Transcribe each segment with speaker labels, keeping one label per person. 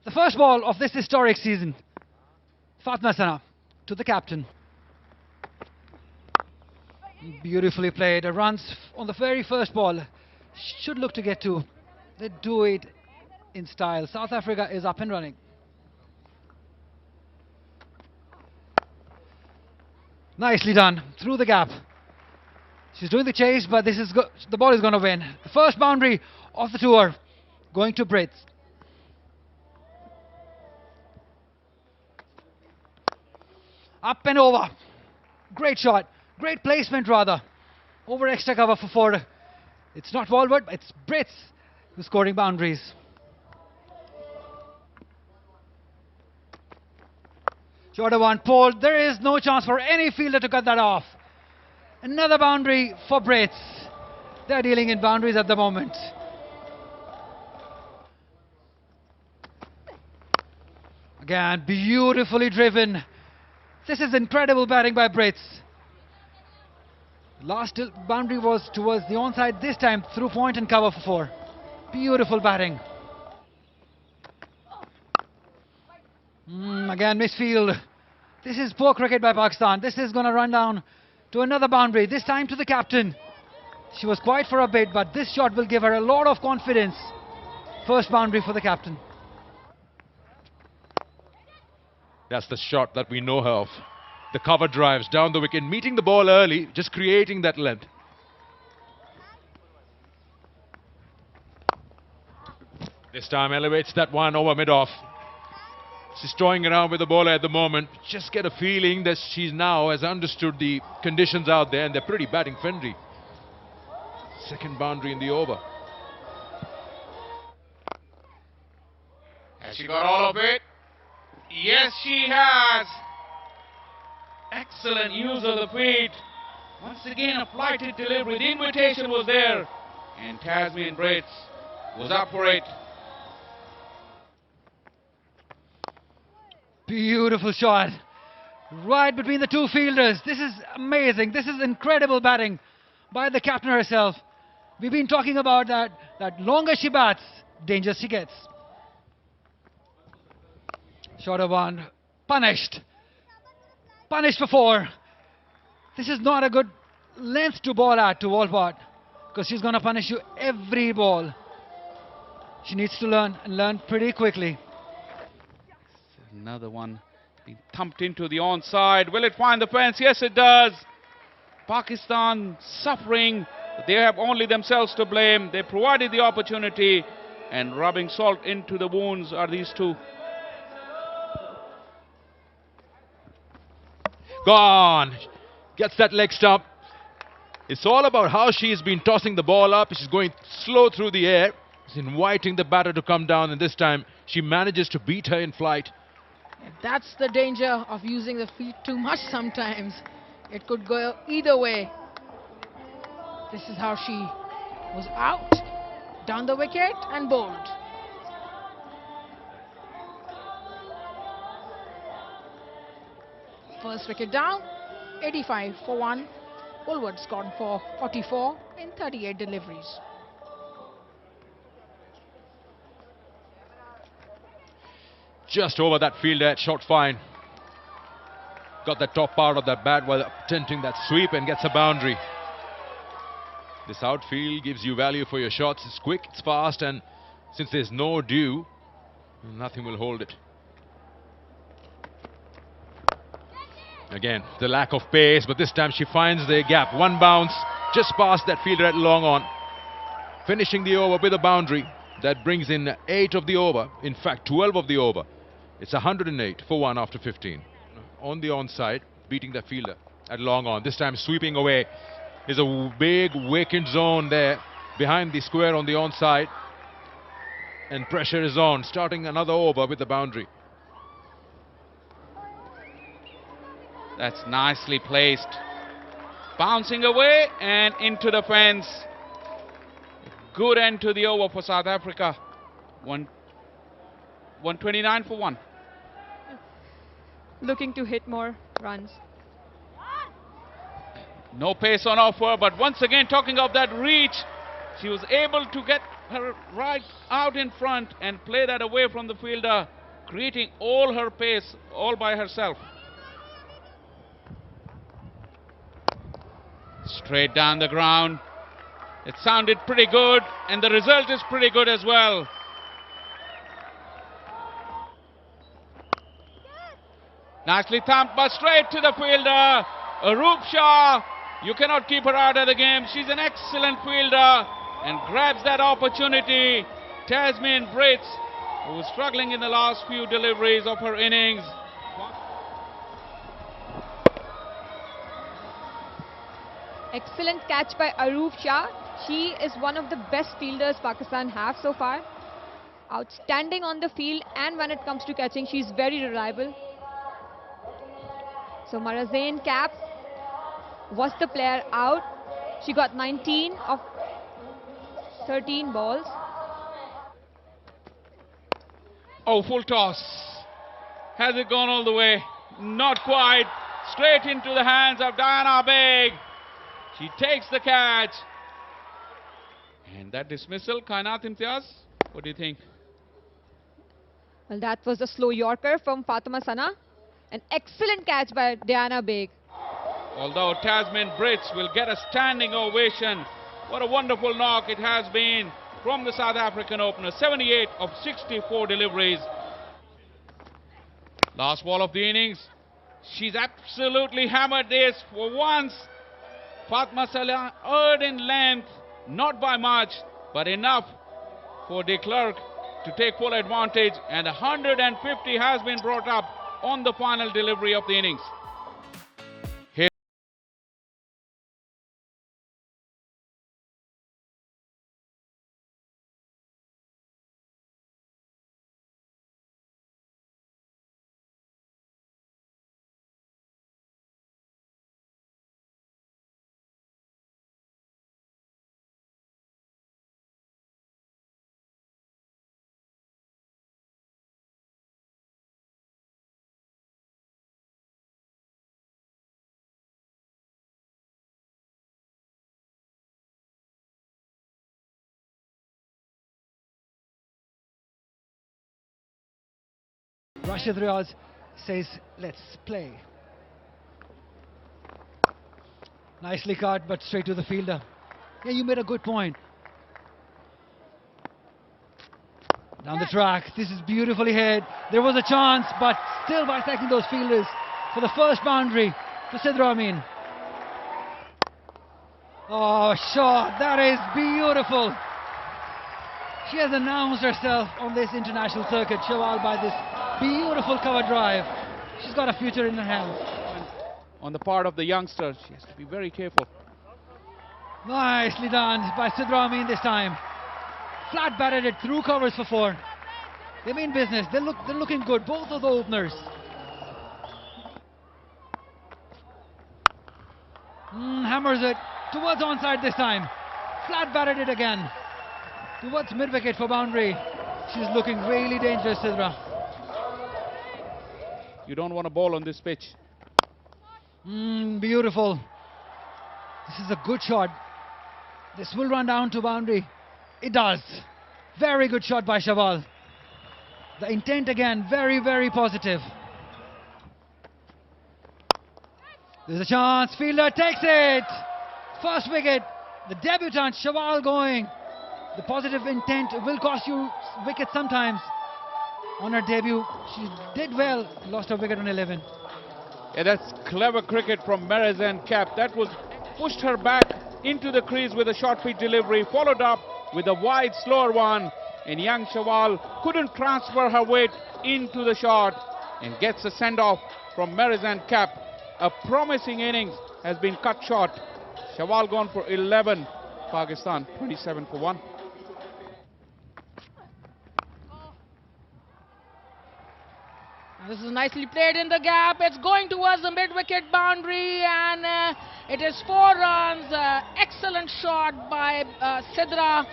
Speaker 1: The first ball of this historic season. Fatma Sana to the captain. Beautifully played. The runs on the very first ball should look to get to. They do it in style. South Africa is up and running. Nicely done. Through the gap. She's doing the chase, but this is the ball is going to win. The first boundary of the tour going to Brits. Up and over. Great shot. Great placement rather. Over extra cover for 4. It's not Walward, it's Brits who's scoring boundaries. Shorter one, Paul. There is no chance for any fielder to cut that off. Another boundary for Brits. They're dealing in boundaries at the moment. Again, beautifully driven. This is incredible batting by Brits. Last boundary was towards the onside, this time through point and cover for 4. Beautiful batting. Again, misfield. This is poor cricket by Pakistan. This is going to run down to another boundary, this time to the captain. She was quiet for a bit, but this shot will give her a lot of confidence. First boundary for the captain.
Speaker 2: That's the shot that we know her of. The cover drives down the wicket, meeting the ball early, just creating that length. This time elevates that one over mid-off. She's toying around with the ball at the moment. Just get a feeling that she now has understood the conditions out there and they're pretty batting friendly. Second boundary in the over.
Speaker 3: Has she got all of it? Yes, she has. Excellent use of the feet. Once again, a flighted delivery. The invitation was there. And Tasmin Brits was up for it.
Speaker 1: Beautiful shot. Right between the two fielders. This is amazing. This is incredible batting by the captain herself. We've been talking about that longer she bats, danger she gets. Shorter one. Punished. Punished for 4. This is not a good length to ball at to Walpot, because she's going to punish you every ball. She needs to learn, and learn pretty quickly.
Speaker 3: Another one being thumped into the onside. Will it find the fence? Yes, it does. Pakistan suffering. They have only themselves to blame. They provided the opportunity, and rubbing salt into the wounds are these two.
Speaker 2: Gone. Gets that leg stump. It's all about how she's been tossing the ball up. She's going slow through the air. She's inviting the batter to come down, and this time she manages to beat her in flight.
Speaker 4: That's the danger of using the feet too much sometimes. It could go either way. This is how she was out, down the wicket and bowled. First wicket down, 85 for 1. Woolward's gone for 44 in 38 deliveries.
Speaker 2: Just over that fielder, shot fine. Got the top part of that bat while attempting that sweep and gets a boundary. This outfield gives you value for your shots. It's quick, it's fast, and since there's no dew, nothing will hold it. Again, the lack of pace, but this time she finds the gap. One bounce, just past that fielder at long on. Finishing the over with a boundary. That brings in 8 of the over. In fact, 12 of the over. It's 108 for 1 after 15. On the onside, beating that fielder at long on. This time sweeping away. There's a big vacant zone there behind the square on the onside. And pressure is on. Starting another over with the boundary.
Speaker 3: That's nicely placed. Bouncing away and into the fence. Good end to the over for South Africa. 129 for 1.
Speaker 5: Looking to hit more runs.
Speaker 3: No pace on offer, but once again, talking of that reach, she was able to get her right out in front and play that away from the fielder. creating all her pace all by herself. Straight down the ground. It sounded pretty good, and the result is pretty good as well. Nicely thumped, but straight to the fielder. Arup Shah, you cannot keep her out of the game. She's an excellent fielder and grabs that opportunity. Tasmin Brits, who was struggling in the last few deliveries of her innings.
Speaker 5: Excellent catch by Arup Shah. She is one of the best fielders Pakistan have so far. Outstanding on the field, and when it comes to catching, she's very reliable. So Marazain Cap was the player out. She got 19 of 13 balls.
Speaker 3: Oh, full toss. Has it gone all the way? Not quite. Straight into the hands of Diana Beg. She takes the catch. And that dismissal, Kainat Imtiaz, what do you think?
Speaker 5: Well, that was a slow Yorker from Fatima Sana. An excellent catch by Diana Beg.
Speaker 3: Although Tasmin Brits will get a standing ovation. What a wonderful knock it has been from the South African opener. 78 of 64 deliveries. Last ball of the innings. She's absolutely hammered this for once. Fatma Salah erred in length, not by much, but enough for de Klerk to take full advantage, and 150 has been brought up on the final delivery of the innings.
Speaker 1: Rashid Riaz says, let's play. Nicely cut, but straight to the fielder. Yeah, you made a good point. Down the track, this is beautifully hit. There was a chance, but still bisecting those fielders for the first boundary for Sidra Amin. Oh, shot, that is beautiful. She has announced herself on this international circuit, Shawal, by this beautiful cover drive. She's got a future in her hands.
Speaker 3: On the part of the youngster, she has to be very careful.
Speaker 1: Nicely done by Sidra Amin this time. Flat batted it through covers for 4. They mean business. They're looking good, both of the openers. Hammers it towards onside this time. Flat batted it again. Towards mid-wicket for boundary. She's looking really dangerous, Sidra.
Speaker 3: You don't want a ball on this pitch.
Speaker 1: Beautiful. This is a good shot. This will run down to boundary. It does. Very good shot by Shawal. The intent again, very, very positive. There's a chance. Fielder takes it. First wicket. The debutant Shawal going. The positive intent will cost you wickets sometimes. On her debut, she did well. Lost her wicket on 11.
Speaker 3: Yeah, that's clever cricket from Marizan Cap. That was pushed her back into the crease with a short pitch delivery, followed up with a wide, slower one. And young Shawal couldn't transfer her weight into the shot and gets a send-off from Marizan Cap. A promising innings has been cut short. Shawal gone for 11. Pakistan 27 for 1.
Speaker 4: This is nicely played in the gap. It's going towards the mid-wicket boundary, and it is 4 runs. Excellent shot by Sidra,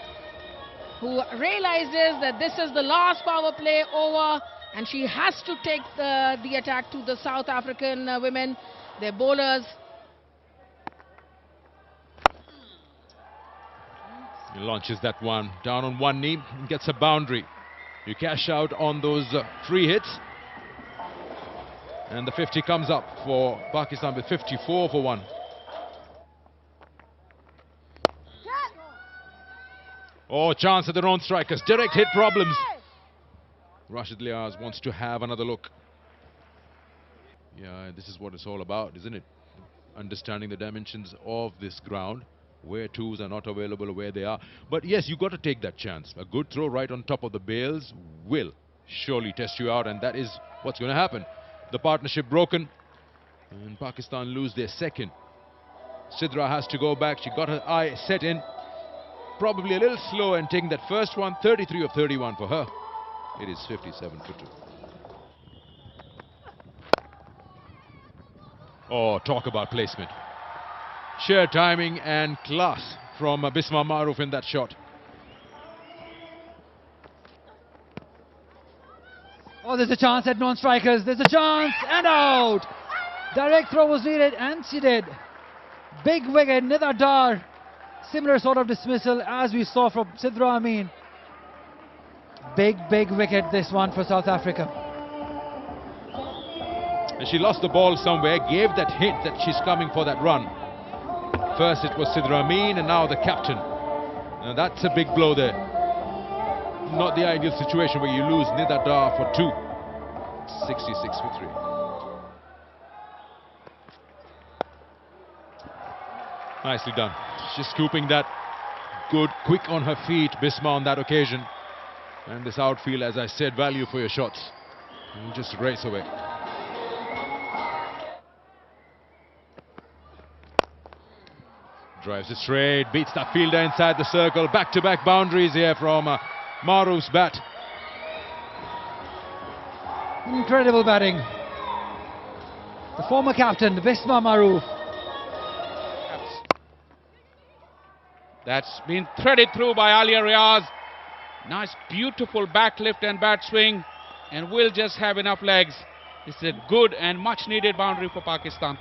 Speaker 4: who realizes that this is the last power play over, and she has to take the attack to the South African women, their bowlers.
Speaker 2: He launches that one down on one knee and gets a boundary. You cash out on those free hits. And the 50 comes up for Pakistan with 54 for 1. Oh, chance at their own strikers. Direct hit problems. Rashid Liaz wants to have another look. Yeah, this is what it's all about, isn't it? Understanding the dimensions of this ground, where twos are not available, where they are. But yes, you got to take that chance. A good throw right on top of the bails will surely test you out, and that is what's going to happen. The partnership broken, and Pakistan lose their second. Sidra has to go back. She got her eye set in. Probably a little slow and taking that first one. 33 of 31 for her. It is 57 for 2. Oh, talk about placement. Sheer timing and class from Bisma Maroof in that shot.
Speaker 1: Oh, there's a chance at non-strikers. There's a chance and out. Direct throw was needed and she did. Big wicket, Nida Dar. Similar sort of dismissal as we saw from Sidra Amin. Big wicket this one for South Africa.
Speaker 2: And she lost the ball somewhere, gave that hint that she's coming for that run. First it was Sidra Amin and now the captain. Now that's a big blow there. Not the ideal situation where you lose Nida Dar for 2. 66 for 3. Nicely done. She's scooping that good, quick on her feet, Bisma on that occasion. And this outfield, as I said, value for your shots. You just race away. Drives it straight, beats that fielder inside the circle. Back-to-back boundaries here from Maroof's bat.
Speaker 1: Incredible batting. The former captain, Bisma Maroof.
Speaker 3: That's been threaded through by Alia Riaz. Nice, beautiful back lift and bat swing. And will just have enough legs. It's a good and much needed boundary for Pakistan.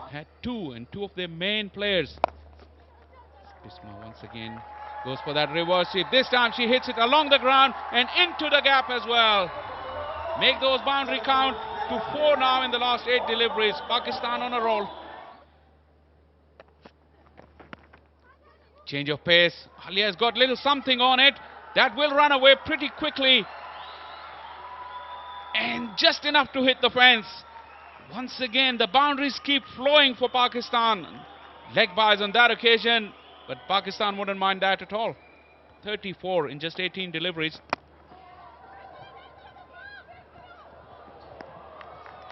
Speaker 3: Had 2 and 2 of their main players. Bisma once again goes for that reverse hit. This time she hits it along the ground and into the gap as well. Make those boundary count to 4 now in the last 8 deliveries. Pakistan on a roll. Change of pace. Alia has got little something on it. That will run away pretty quickly. And just enough to hit the fence. Once again, the boundaries keep flowing for Pakistan. Leg byes on that occasion, but Pakistan wouldn't mind that at all. 34 in just 18 deliveries.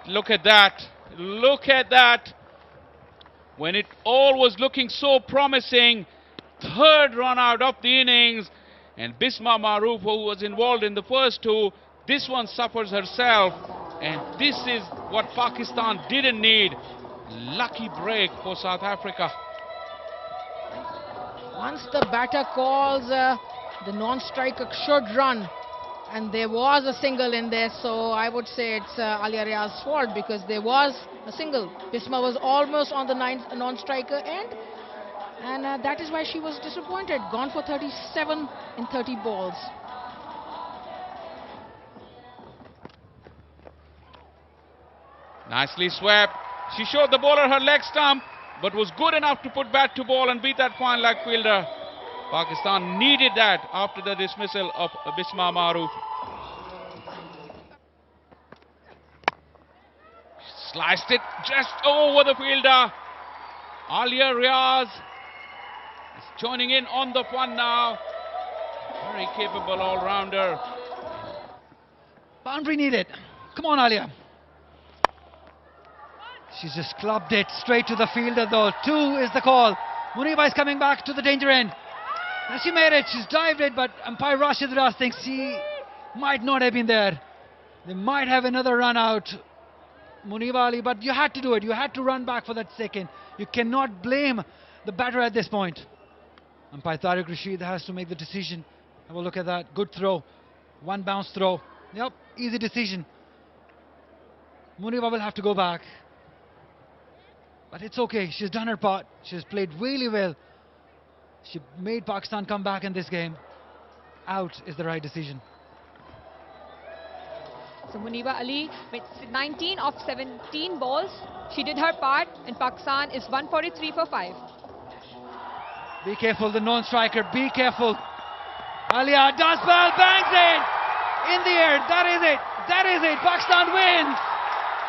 Speaker 3: Look at that. Look at that. When it all was looking so promising, third run out of the innings, and Bisma Maroof, who was involved in the first 2, this one suffers herself, and this is what Pakistan didn't need. Lucky break for South Africa.
Speaker 4: Once the batter calls, the non-striker should run, and there was a single in there, so I would say it's Alia Riaz's fault because there was a single. Bisma was almost on the non-striker end, and that is why she was disappointed. Gone for 37 in 30 balls.
Speaker 3: Nicely swept. She showed the bowler her leg stump, but was good enough to put bat to ball and beat that fine leg fielder. Pakistan needed that after the dismissal of Bisma Maroof. Sliced it just over the fielder. Alia Riaz is joining in on the fun now. Very capable all-rounder.
Speaker 1: Boundary needed. Come on, Alia. She's just clubbed it straight to the fielder though. 2 is the call. Muniba is coming back to the danger end. And she made it. She's dived it, but umpire Rashid Riaz thinks she might not have been there. They might have another run out, Muniba Ali, but you had to do it. You had to run back for that second. You cannot blame the batter at this point. Umpire Tariq Rashid has to make the decision. Have a look at that. Good throw. 1 bounce throw. Yep, easy decision. Muniba will have to go back. But it's okay. She's done her part. She's played really well. She made Pakistan come back in this game. Out is the right decision.
Speaker 5: So Muniba Ali with 19 of 17 balls. She did her part, and Pakistan is 143 for 5.
Speaker 1: Be careful, the non-striker, be careful. Alia does well, bangs in the air, that is it, Pakistan wins.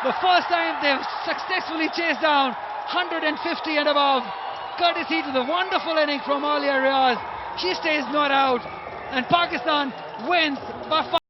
Speaker 1: The first time they've successfully chased down 150 and above, courtesy to the wonderful inning from Alia Riaz. She stays not out, and Pakistan wins by 5.